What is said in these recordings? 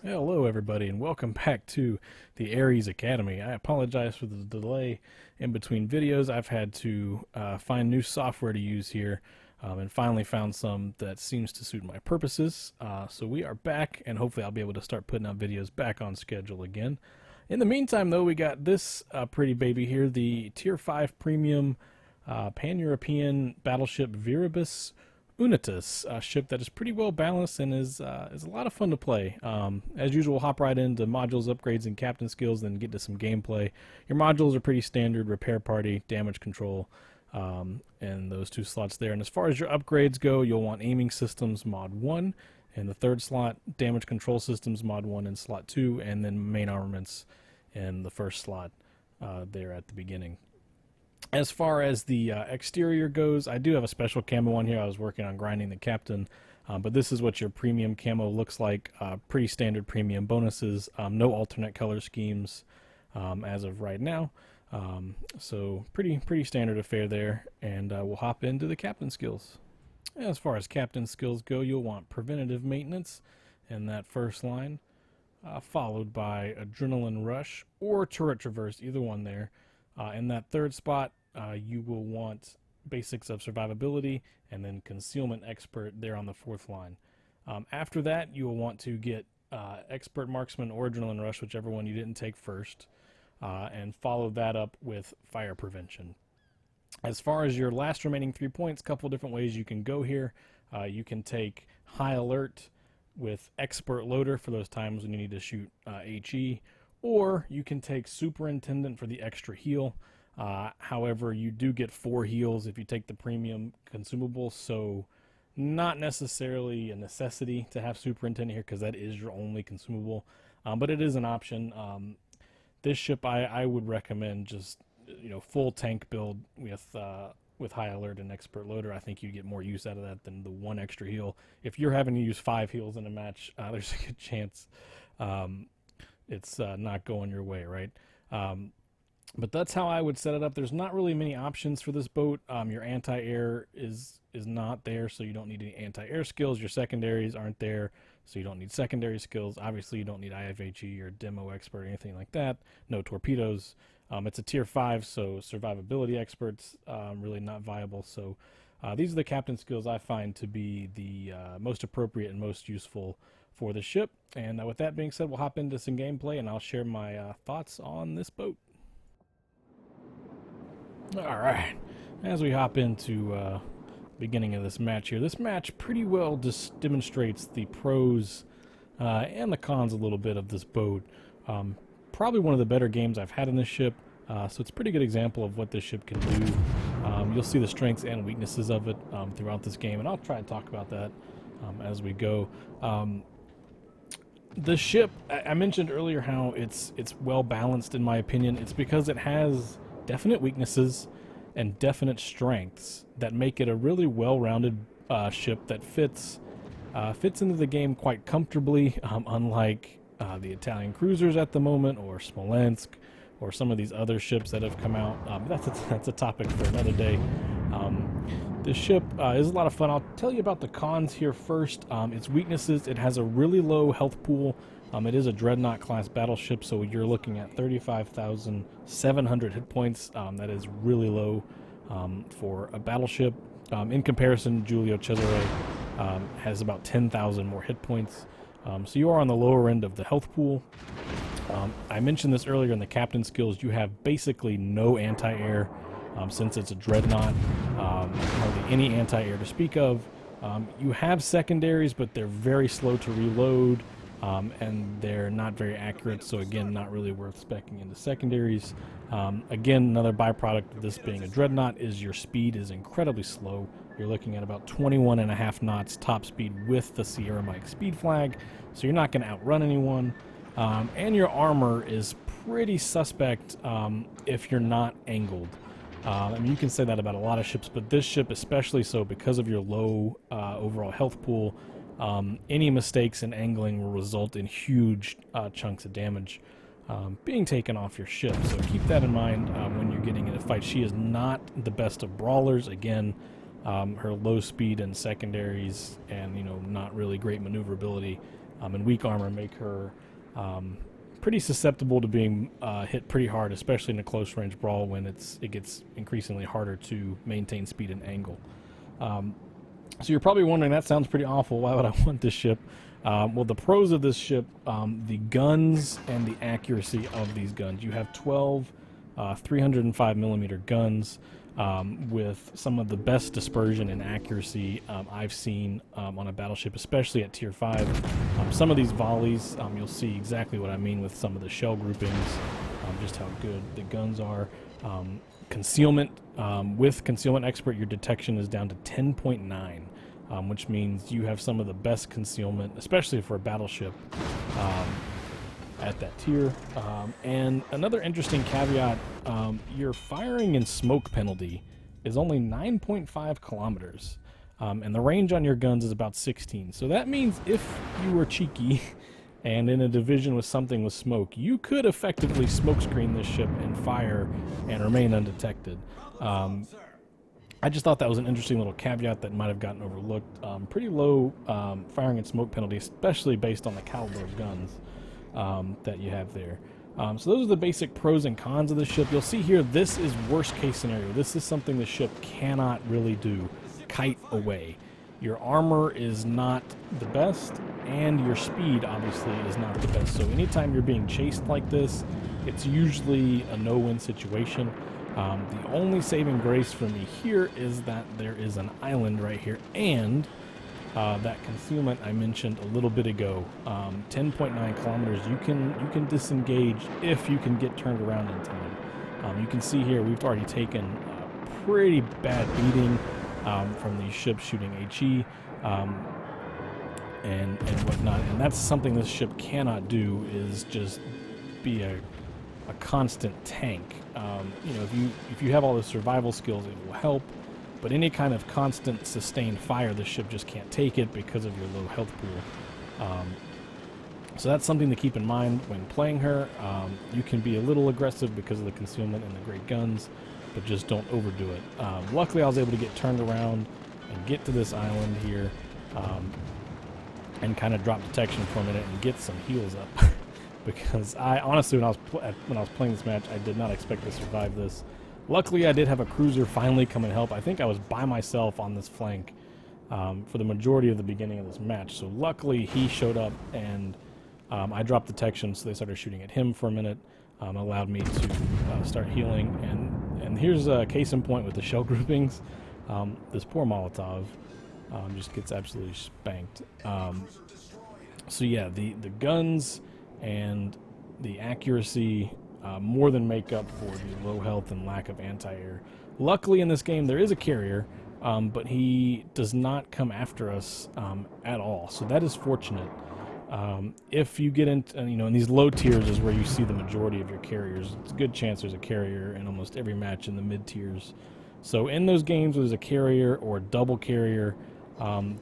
Hello, everybody, and welcome back to the Ares Academy. I apologize for the delay in between videos. I've had to find new software to use here and finally found some that seems to suit my purposes. So we are back, and hopefully I'll be able to start putting out videos back on schedule again. In the meantime, though, we got this pretty baby here, the Tier 5 Premium Pan-European Battleship Viribus Unitis, a ship that is pretty well balanced and is a lot of fun to play. As usual, hop right into modules, upgrades, and captain skills, then get to some gameplay. Your modules are pretty standard: repair party, damage control, and those two slots there. And as far as your upgrades go, you'll want aiming systems mod 1 in the third slot, damage control systems mod 1 in slot 2, and then main armaments in the first slot there at the beginning. As far as the exterior goes, I do have a special camo on here. I was working on grinding the captain, but this is what your premium camo looks like. Pretty standard premium bonuses, no alternate color schemes as of right now. So pretty standard affair there, and we'll hop into the captain skills. As far as captain skills go, you'll want preventative maintenance in that first line, followed by adrenaline rush or turret traverse, either one there. In that third spot, you will want basics of survivability and then concealment expert there on the fourth line. After that, you will want to get expert marksman or adrenaline rush, whichever one you didn't take first, and follow that up with fire prevention. As far as your last remaining 3 points, a couple different ways you can go here. You can take high alert with expert loader for those times when you need to shoot HE, or you can take superintendent for the extra heal. However, you do get 4 heals if you take the premium consumable, so not necessarily a necessity to have superintendent here because that is your only consumable, but it is an option. This ship I would recommend just full tank build with high alert and expert loader. I think you get more use out of that than the 1 extra heal. If you're having to use 5 heals in a match, there's a good chance it's not going your way, right? But that's how I would set it up. There's not really many options for this boat. Your anti-air is not there, so you don't need any anti-air skills. Your secondaries aren't there, so you don't need secondary skills. Obviously, you don't need IFHE or demo expert or anything like that. No torpedoes. It's a tier 5, so survivability experts really not viable. So these are the captain skills I find to be the most appropriate and most useful for the ship. And with that being said, we'll hop into some gameplay, and I'll share my thoughts on this boat. Alright, as we hop into beginning of this match here, this match pretty well just demonstrates the pros and the cons a little bit of this boat. Probably one of the better games I've had in this ship, so it's a pretty good example of what this ship can do. You'll see the strengths and weaknesses of it throughout this game, and I'll try to talk about that as we go. The ship, I mentioned earlier how it's well balanced in my opinion. It's because it has definite weaknesses and definite strengths that make it a really well-rounded ship that fits into the game quite comfortably, unlike the Italian cruisers at the moment, or Smolensk, or some of these other ships that have come out. That's a topic for another day. This ship is a lot of fun. I'll tell you about the cons here first. Its weaknesses: it has a really low health pool. It is a Dreadnought class battleship, so you're looking at 35,700 hit points. That is really low for a battleship. In comparison, Giulio Cesare has about 10,000 more hit points. So you are on the lower end of the health pool. I mentioned this earlier in the captain skills. You have basically no anti-air since it's a Dreadnought. Hardly any anti-air to speak of. You have secondaries, but they're very slow to reload. And they're not very accurate, so again, not really worth speccing into secondaries. Again, another byproduct of this being a Dreadnought is your speed is incredibly slow. You're looking at about 21.5 knots top speed with the Sierra Mike speed flag, so you're not going to outrun anyone. And your armor is pretty suspect if you're not angled. I mean, you can say that about a lot of ships, but this ship especially so because of your low overall health pool. Any mistakes in angling will result in huge chunks of damage being taken off your ship. So keep that in mind when you're getting in a fight. She is not the best of brawlers. Again, her low speed and secondaries and not really great maneuverability and weak armor make her pretty susceptible to being hit pretty hard, especially in a close range brawl when it gets increasingly harder to maintain speed and angle. So you're probably wondering, that sounds pretty awful. Why would I want this ship? Well, the pros of this ship, the guns and the accuracy of these guns. You have 12 305 millimeter guns with some of the best dispersion and accuracy I've seen on a battleship, especially at tier 5. Some of these volleys, you'll see exactly what I mean with some of the shell groupings, just how good the guns are. Concealment, with Concealment Expert, your detection is down to 10.9, which means you have some of the best concealment, especially for a battleship, at that tier. And another interesting caveat, your firing and smoke penalty is only 9.5 kilometers, and the range on your guns is about 16. So that means if you were cheeky and in a division with something with smoke, you could effectively smokescreen this ship and fire and remain undetected. I just thought that was an interesting little caveat that might have gotten overlooked. Pretty low firing and smoke penalty, especially based on the caliber of guns that you have there. So those are the basic pros and cons of the ship. You'll see here, this is worst case scenario. This is something the ship cannot really do. Kite away. Your armor is not the best, and your speed obviously is not the best. So anytime you're being chased like this, it's usually a no-win situation. The only saving grace for me here is that there is an island right here, and that concealment I mentioned a little bit ago, 10.9 kilometers. You can disengage if you can get turned around in time. You can see here we've already taken a pretty bad beating from these ships shooting HE and whatnot, and that's something this ship cannot do, is just be a constant tank. You know, if you have all the survival skills, it will help, but any kind of constant sustained fire, the ship just can't take it because of your low health pool. So that's something to keep in mind when playing her. You can be a little aggressive because of the concealment and the great guns, but just don't overdo it. Luckily, I was able to get turned around and get to this island here, and kind of drop detection for a minute and get some heals up. Because I honestly, when I was playing this match, I did not expect to survive this. Luckily, I did have a cruiser finally come and help. I think I was by myself on this flank for the majority of the beginning of this match. So luckily, he showed up, and I dropped detection, so they started shooting at him for a minute. Allowed me to start healing, and here's a case in point with the shell groupings. This poor Molotov just gets absolutely spanked. So yeah, the guns and the accuracy more than make up for the low health and lack of anti-air. Luckily in this game there is a carrier, but he does not come after us at all, so that is fortunate. If you get into, in these low tiers is where you see the majority of your carriers. It's a good chance there's a carrier in almost every match in the mid tiers. So in those games where there's a carrier or a double carrier,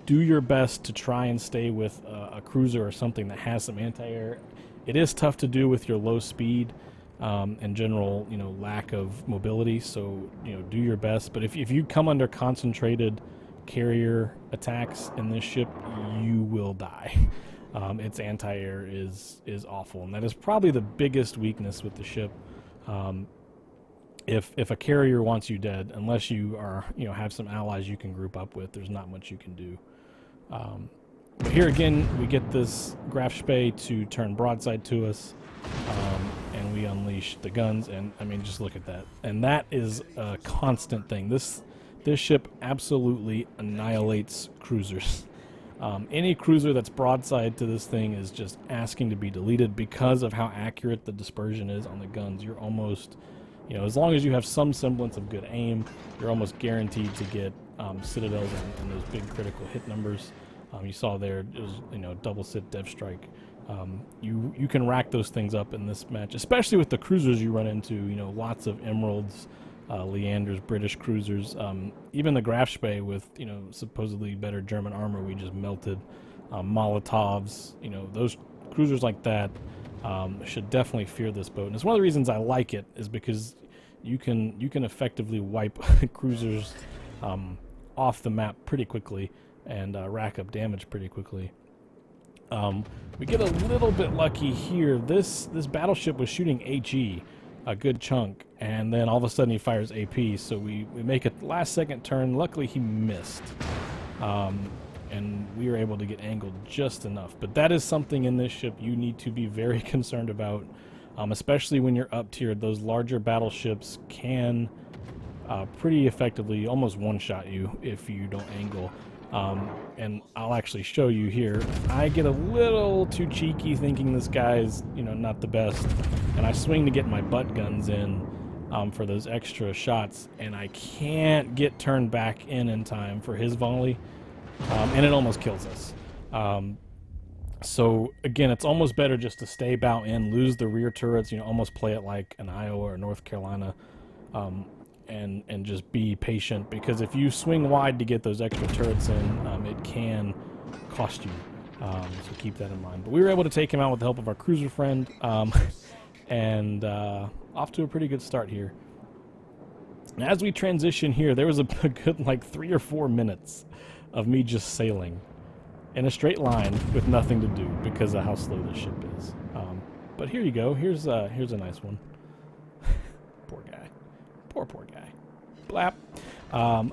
do your best to try and stay with a cruiser or something that has some anti-air. It is tough to do with your low speed and general, lack of mobility. So, do your best. But if you come under concentrated carrier attacks in this ship, you will die. Its anti-air is awful, and that is probably the biggest weakness with the ship. If a carrier wants you dead, unless you are have some allies you can group up with, there's not much you can do. But here again, we get this Grafspay to turn broadside to us, and we unleash the guns. And I mean, just look at that, and that is a constant thing. This ship absolutely annihilates cruisers. Any cruiser that's broadside to this thing is just asking to be deleted because of how accurate the dispersion is on the guns. You're almost, as long as you have some semblance of good aim, you're almost guaranteed to get citadels and those big critical hit numbers. You saw there, it was, double sit dev strike. You can rack those things up in this match, especially with the cruisers you run into, lots of emeralds, Leander's, British cruisers, even the Grafspay with, supposedly better German armor we just melted, Molotovs, those cruisers like that should definitely fear this boat. And it's one of the reasons I like it, is because you can effectively wipe cruisers off the map pretty quickly and rack up damage pretty quickly. We get a little bit lucky here. This battleship was shooting HE a good chunk, and then all of a sudden he fires AP, so we make a last second turn. Luckily he missed, and we were able to get angled just enough. But that is something in this ship you need to be very concerned about, especially when you're up tiered. Those larger battleships can pretty effectively almost one-shot you if you don't angle. And I'll actually show you here. I get a little too cheeky thinking this guy's, you know, not the best, and I swing to get my butt guns in for those extra shots, and I can't get turned back in time for his volley, and it almost kills us. So again, it's almost better just to stay bow in, lose the rear turrets, you know, almost play it like an Iowa or North Carolina, and just be patient, because if you swing wide to get those extra turrets in, it can cost you. So keep that in mind. But we were able to take him out with the help of our cruiser friend, and off to a pretty good start here. And as we transition here, there was a good like 3 or 4 minutes of me just sailing in a straight line with nothing to do because of how slow this ship is. But here you go. Here's a nice one. Poor guy. Poor guy. Blap.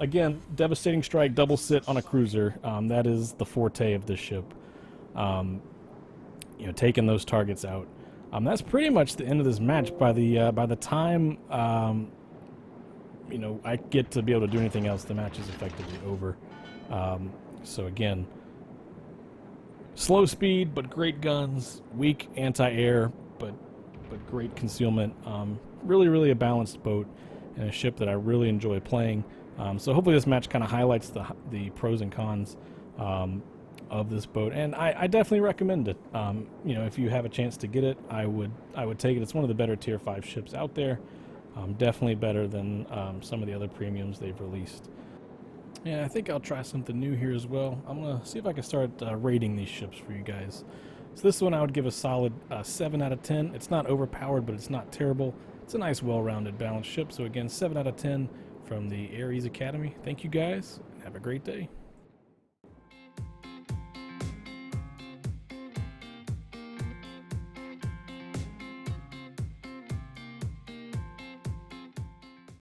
Again, devastating strike, double sit on a cruiser. That is the forte of this ship. You know, taking those targets out. That's pretty much the end of this match. By the time you know, I get to be able to do anything else, the match is effectively over. So again, slow speed but great guns, weak anti-air but great concealment. Really a balanced boat, and a ship that I really enjoy playing. So hopefully this match kind of highlights the pros and cons of this boat, and I definitely recommend it. You know, if you have a chance to get it, I would take it. It's one of the better tier 5 ships out there. Definitely better than some of the other premiums they've released. And I think I'll try something new here as well. I'm gonna see if I can start rating these ships for you guys. So this one I would give a solid 7 out of 10. It's not overpowered, but it's not terrible. It's a nice, well-rounded, balanced ship. So again, 7 out of 10 from the Ares Academy. Thank you guys. Have a great day.